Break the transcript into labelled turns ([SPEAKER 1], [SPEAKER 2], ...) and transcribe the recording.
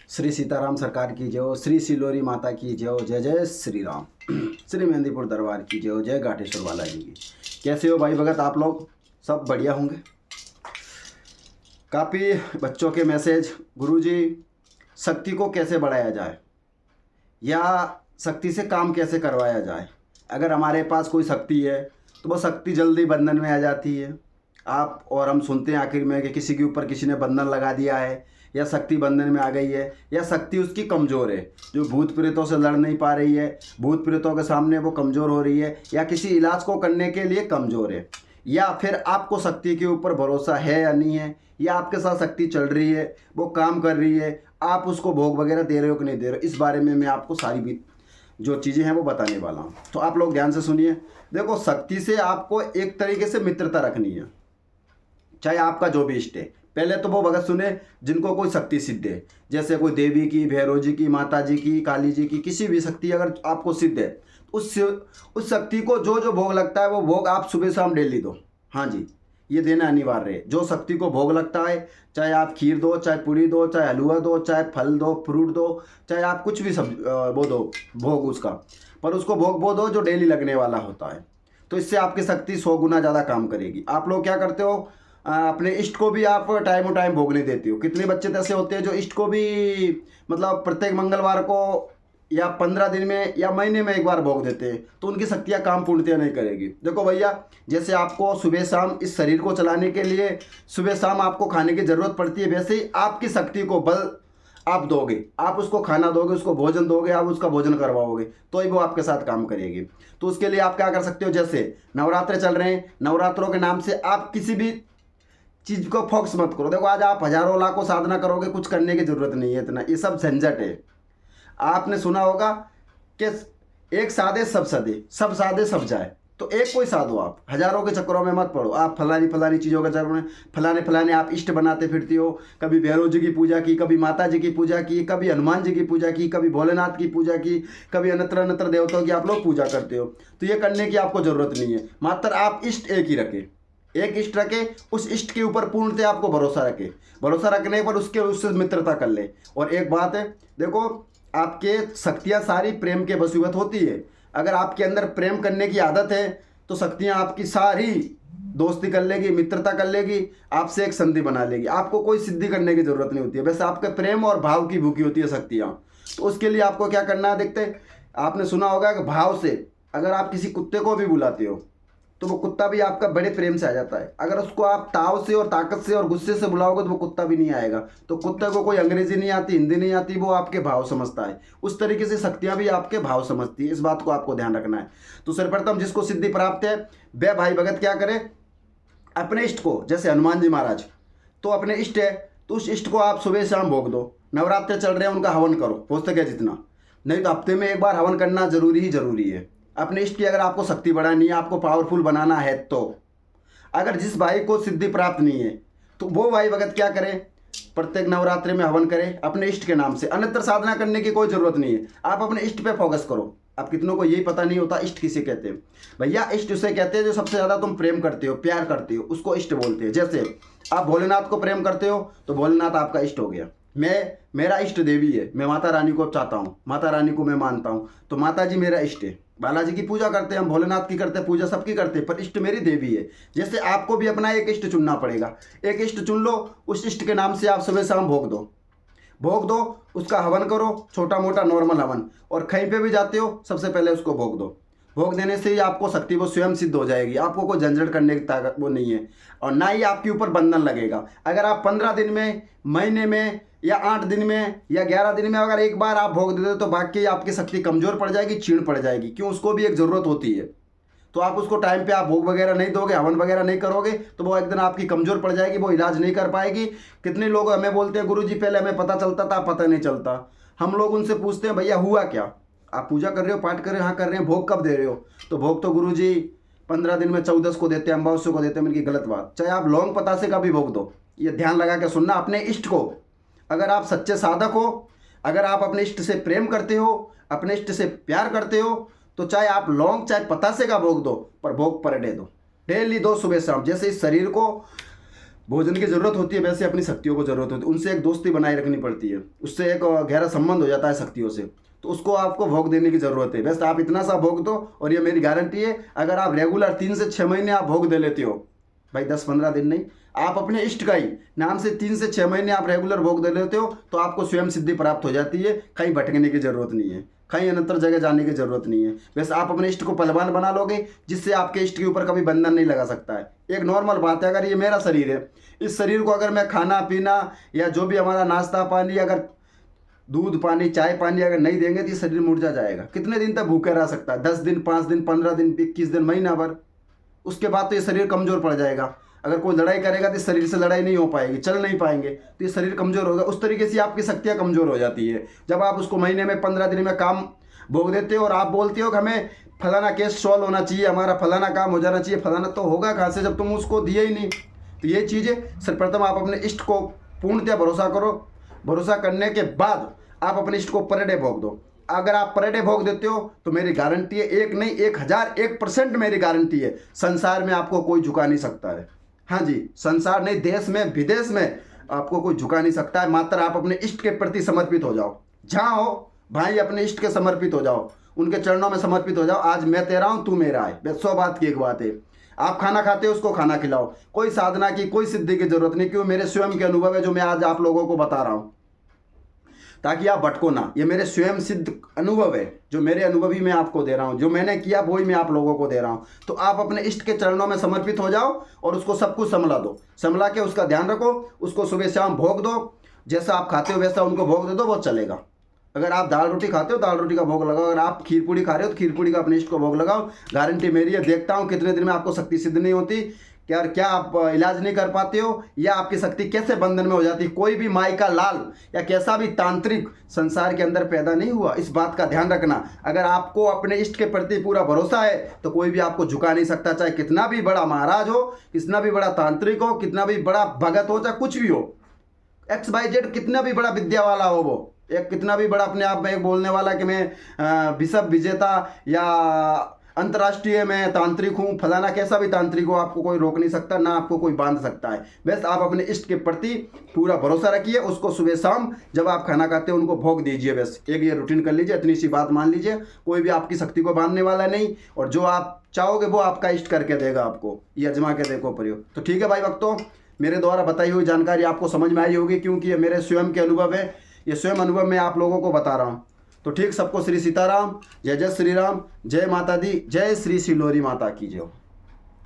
[SPEAKER 1] श्री सीताराम सरकार की जय हो, श्री सिलोरी माता की जय हो, जय जय श्री राम। श्री मेहंदीपुर दरबार की जय हो, जय घाटेश्वर बालाजी की। कैसे हो भाई भगत, आप लोग सब बढ़िया होंगे। काफ़ी बच्चों के मैसेज, गुरुजी शक्ति को कैसे बढ़ाया जाए या शक्ति से काम कैसे करवाया जाए। अगर हमारे पास कोई शक्ति है तो वो शक्ति जल्दी बंधन में आ जाती है। आप और हम सुनते हैं आखिर में कि किसी के ऊपर किसी ने बंधन लगा दिया है या शक्ति बंधन में आ गई है या शक्ति उसकी कमज़ोर है, जो भूत प्रेतों से लड़ नहीं पा रही है, भूत प्रेतों के सामने वो कमज़ोर हो रही है या किसी इलाज को करने के लिए कमज़ोर है, या फिर आपको शक्ति के ऊपर भरोसा है या नहीं है, या आपके साथ शक्ति चल रही है, वो काम कर रही है, आप उसको भोग वगैरह दे रहे हो कि नहीं दे रहे हो। इस बारे में मैं आपको सारी भी जो चीज़ें हैं वो बताने वाला हूँ, तो आप लोग ध्यान से सुनिए। देखो, शक्ति से आपको एक तरीके से मित्रता रखनी है, चाहे आपका जो भी इष्ट है। पहले तो वो भगत सुने जिनको कोई शक्ति सिद्ध है, जैसे कोई देवी की, भैरव जी की, माता जी की, काली जी की, किसी भी शक्ति अगर आपको सिद्ध है, उस शक्ति को जो जो भोग लगता है वो भोग आप सुबह शाम डेली दो। हाँ जी, ये देना अनिवार्य है। जो शक्ति को भोग लगता है, चाहे आप खीर दो, चाहे पूड़ी दो, चाहे हलवा दो, चाहे फल दो, फ्रूट दो, चाहे आप कुछ भी सब वो दो भोग उसका, पर उसको भोग वो दो जो डेली लगने वाला होता है। तो इससे आपकी शक्ति 100 गुना ज़्यादा काम करेगी। आप लोग क्या करते हो, अपने इष्ट को भी आप टाइम टाइम भोगने देते हो। कितने बच्चे तो ऐसे होते हैं जो इष्ट को भी मतलब प्रत्येक मंगलवार को या 15 दिन में या महीने में एक बार भोग देते हैं, तो उनकी शक्तियाँ काम पूर्णतया नहीं करेगी। देखो भैया, जैसे आपको सुबह शाम इस शरीर को चलाने के लिए सुबह शाम आपको खाने की ज़रूरत पड़ती है, वैसे ही आपकी शक्ति को बल आप दोगे, आप उसको खाना दोगे, उसको भोजन दोगे, आप उसका भोजन करवाओगे, तो ही वो आपके साथ काम करेगी। तो उसके लिए आप क्या कर सकते हो, जैसे नवरात्र चल रहे हैं, नवरात्रों के नाम से आप किसी भी चीज़ को फोकस मत करो। देखो, आज आप हजारों लाखों साधना करोगे, कुछ करने की ज़रूरत नहीं है, इतना ये सब झंझट है। आपने सुना होगा कि एक साधे सब सदे, सब साधे सब जाए। तो एक कोई साधो, आप हजारों के चक्करों में मत पड़ो। आप फलानी फलानी चीज़ों के चक्कर में फलाने फलाने आप इष्ट बनाते फिरती हो। कभी भैरव जी की पूजा की, कभी माता जी की पूजा की, कभी हनुमान जी की पूजा की, कभी भोलेनाथ की पूजा की, कभी अनत्र अनत्र देवताओं की आप लोग पूजा करते हो। तो ये करने की आपको ज़रूरत नहीं है। मात्र आप इष्ट एक ही रखें, एक इष्ट रखे, उस इष्ट के ऊपर पूर्णतः आपको भरोसा रखे। भरोसा रखने पर उससे मित्रता कर ले। और एक बात है, देखो, आपके शक्तियाँ सारी प्रेम के वशीभूत होती है। अगर आपके अंदर प्रेम करने की आदत है तो शक्तियाँ आपकी सारी दोस्ती कर लेगी, मित्रता कर लेगी, आपसे एक संधि बना लेगी। आपको कोई सिद्धि करने की जरूरत नहीं होती है। वैसे आपके प्रेम और भाव की भूखी होती है शक्तियाँ। तो उसके लिए आपको क्या करना है, देखते आपने सुना होगा कि भाव से अगर आप किसी कुत्ते को भी बुलाते हो तो वो कुत्ता भी आपका बड़े प्रेम से आ जाता है। अगर उसको आप ताव से और ताकत से और गुस्से से बुलाओगे तो वो कुत्ता भी नहीं आएगा। तो कुत्ते को कोई अंग्रेजी नहीं आती, हिंदी नहीं आती, वो आपके भाव समझता है। उस तरीके से शक्तियाँ भी आपके भाव समझती है। इस बात को आपको ध्यान रखना है। तो सर्वप्रथम जिसको सिद्धि प्राप्त है वह भाई भगत क्या करे, अपने इष्ट को, जैसे हनुमान जी महाराज तो अपने इष्ट है, तो उस इष्ट को आप सुबह शाम भोग दो। नवरात्र चल रहे हैं, उनका हवन करो हो सके जितना, नहीं तो हफ्ते में एक बार हवन करना जरूरी ही जरूरी है। अपने इष्ट की अगर आपको शक्ति बढ़ानी है, आपको पावरफुल बनाना है, तो अगर जिस भाई को सिद्धि प्राप्त नहीं है तो वो भाई भगत क्या करे, प्रत्येक नवरात्रि में हवन करे अपने इष्ट के नाम से। अन्यत्र साधना करने की कोई जरूरत नहीं है, आप अपने इष्ट पे फोकस करो। अब कितनों को यही पता नहीं होता इष्ट किसे कहते हैं। भैया, इष्ट उसे कहते हैं जो सबसे ज़्यादा तुम प्रेम करते हो, प्यार करते हो, उसको इष्ट बोलते हैं। जैसे आप भोलेनाथ को प्रेम करते हो तो भोलेनाथ आपका इष्ट हो गया। मेरा इष्ट देवी है, मैं माता रानी को चाहता हूँ, माता रानी को मैं मानता हूँ, तो माता जी मेरा इष्ट है। बालाजी की पूजा करते हैं हम, भोलेनाथ की करते हैं पूजा, सबकी करते हैं, पर इष्ट मेरी देवी है। जैसे आपको भी अपना एक इष्ट चुनना पड़ेगा। एक इष्ट चुन लो, उस इष्ट के नाम से आप सुबह शाम भोग दो, भोग दो, उसका हवन करो, छोटा मोटा नॉर्मल हवन। और कहीं पे भी जाते हो सबसे पहले उसको भोग दो। भोग देने से ही आपको शक्ति वो स्वयं सिद्ध हो जाएगी। आपको कोई झंझट करने की ताकत वो नहीं है, और ना ही आपके ऊपर बंधन लगेगा। अगर आप 15 दिन में, महीने में, या 8 दिन में, या 11 दिन में अगर एक बार आप भोग दे दो तो बाकी आपकी शक्ति कमजोर पड़ जाएगी, क्षीण पड़ जाएगी। क्यों, उसको भी एक ज़रूरत होती है। तो आप उसको टाइम पे आप भोग वगैरह नहीं दोगे, हवन वगैरह नहीं करोगे तो वो एक दिन आपकी कमज़ोर पड़ जाएगी, वो इलाज नहीं कर पाएगी। कितने लोग हमें बोलते हैं, गुरुजी पहले हमें पता चलता था, पता नहीं चलता। हम लोग उनसे पूछते हैं, भैया हुआ क्या, आप पूजा कर रहे हो, पाठ कर रहे हो, हाँ कर रहे हैं, भोग कब दे रहे हो, तो भोग तो गुरुजी 15 दिन में 14 को देते हैं, अमावस्या को देते हैं। इनकी गलत बात। चाहे आप लौंग पतासे का भी भोग दो, ये ध्यान लगा के सुनना। अपने इष्ट को, अगर आप सच्चे साधक हो, अगर आप अपने इष्ट से प्रेम करते हो, अपने इष्ट से प्यार करते हो, तो चाहे आप लौंग चाहे पतासे का भोग दो, पर भोग पर डे दो, डेली दो सुबह शाम। जैसे इस शरीर को भोजन की ज़रूरत होती है, वैसे अपनी शक्तियों को ज़रूरत होती है। उनसे एक दोस्ती बनाए रखनी पड़ती है, उससे एक गहरा संबंध हो जाता है शक्तियों से। तो उसको आपको भोग देने की ज़रूरत है। वैसे आप इतना सा भोग दो, और ये मेरी गारंटी है, अगर आप रेगुलर 3 से 6 महीने आप भोग दे लेते हो, भाई 10-15 दिन नहीं, आप अपने इष्ट का ही नाम से 3 से 6 महीने आप रेगुलर भोग दे लेते हो, तो आपको स्वयं सिद्धि प्राप्त हो जाती है। कहीं भटकने की ज़रूरत नहीं है, कहीं अनंतर जगह जाने की ज़रूरत नहीं है। वैसे आप अपने इष्ट को पहलवान बना लोगे, जिससे आपके इष्ट के ऊपर कभी बंधन नहीं लगा सकता है। एक नॉर्मल बात है, अगर ये मेरा शरीर है, इस शरीर को अगर मैं खाना पीना या जो भी हमारा नाश्ता पानी, अगर दूध पानी चाय पानी अगर नहीं देंगे तो ये शरीर मुरझा जाएगा। कितने दिन तक भूखे रह सकता है? 10 दिन, 5 दिन, 15 दिन, 21 दिन, महीना भर। उसके बाद तो ये शरीर कमज़ोर पड़ जाएगा। अगर कोई लड़ाई करेगा तो इस शरीर से लड़ाई नहीं हो पाएगी, चल नहीं पाएंगे, तो ये शरीर कमज़ोर होगा। उस तरीके से आपकी शक्तियाँ कमज़ोर हो जाती है। जब आप उसको महीने में 15 दिन में काम भोग देते हो और आप बोलते हो कि हमें फलाना केस सॉल्व होना चाहिए, हमारा फलाना काम हो जाना चाहिए, फलाना, तो होगा कहाँ से जब तुम उसको दिए ही नहीं। तो ये चीज़ें सर्वप्रथम आप अपने इष्ट को पूर्णतः भरोसा करो। भरोसा करने के बाद आप अपने इष्ट को पर डे भोग दो। अगर आप पर डे भोग देते हो तो मेरी गारंटी है, एक नहीं 1001% मेरी गारंटी है, संसार में आपको कोई झुका नहीं सकता है। हाँ जी, संसार नहीं, देश में विदेश में आपको कोई झुका नहीं सकता है। मात्र आप अपने इष्ट के प्रति समर्पित हो जाओ। जहाँ हो भाई, अपने इष्ट के समर्पित हो जाओ, उनके चरणों में समर्पित हो जाओ। आज मैं तेरा हूँ, तू मेरा है, बस 100 बात की एक बात है। आप खाना खाते हो, उसको खाना खिलाओ। कोई साधना की, कोई सिद्धि की जरूरत नहीं, क्यों? मेरे स्वयं के अनुभव है जो मैं आज आप लोगों को बता रहा हूँ, ताकि आप भटको ना। ये मेरे स्वयं सिद्ध अनुभव है, जो मेरे अनुभव ही मैं आपको दे रहा हूँ, जो मैंने किया वही मैं आप लोगों को दे रहा हूँ। तो आप अपने इष्ट के चरणों में समर्पित हो जाओ और उसको सब कुछ संभला दो। संभला के उसका ध्यान रखो, उसको सुबह शाम भोग दो। जैसा आप खाते हो वैसा उनको भोग दे दो, वो चलेगा। अगर आप दाल रोटी खाते हो, दाल रोटी का भोग लगाओ। अगर आप खीर पूड़ी खा रहे हो तो खीर पूड़ी का अपने इष्ट को भोग लगाओ। गारंटी मेरी है। देखता हूँ कितने दिन में आपको शक्ति सिद्ध नहीं होती, क्या आप इलाज नहीं कर पाते हो, या आपकी शक्ति कैसे बंधन में हो जाती है। कोई भी माई का लाल या कैसा भी तांत्रिक संसार के अंदर पैदा नहीं हुआ, इस बात का ध्यान रखना। अगर आपको अपने इष्ट के प्रति पूरा भरोसा है तो कोई भी आपको झुका नहीं सकता, चाहे कितना भी बड़ा महाराज हो, कितना भी बड़ा तांत्रिक हो, कितना भी बड़ा भगत हो, चाहे कुछ भी हो, XYZ कितना भी बड़ा विद्या वाला हो, वो एक कितना भी बड़ा अपने आप में एक बोलने वाला कि मैं विश्व विजेता या अंतर्राष्ट्रीय में तांत्रिक हूँ, फलाना कैसा भी तांत्रिक हो, आपको कोई रोक नहीं सकता, ना आपको कोई बांध सकता है। बस आप अपने इष्ट के प्रति पूरा भरोसा रखिए। उसको सुबह शाम जब आप खाना खाते हो उनको भोग दीजिए। बस एक ये रूटीन कर लीजिए, इतनी सी बात मान लीजिए। कोई भी आपकी शक्ति को बांधने वाला नहीं, और जो आप चाहोगे वो आपका इष्ट करके देगा आपको। ये अजमा के देखो प्रयोग। तो ठीक है भाई भक्तों, मेरे द्वारा बताई हुई जानकारी आपको समझ में आई होगी, क्योंकि ये मेरे स्वयं के अनुभव है। ये स्वयं अनुभव मैं आप लोगों को बता रहा हूँ। तो ठीक, सबको श्री सीताराम, जय जय श्री राम, जय माता दी, जय श्री सिलोरी माता की जय।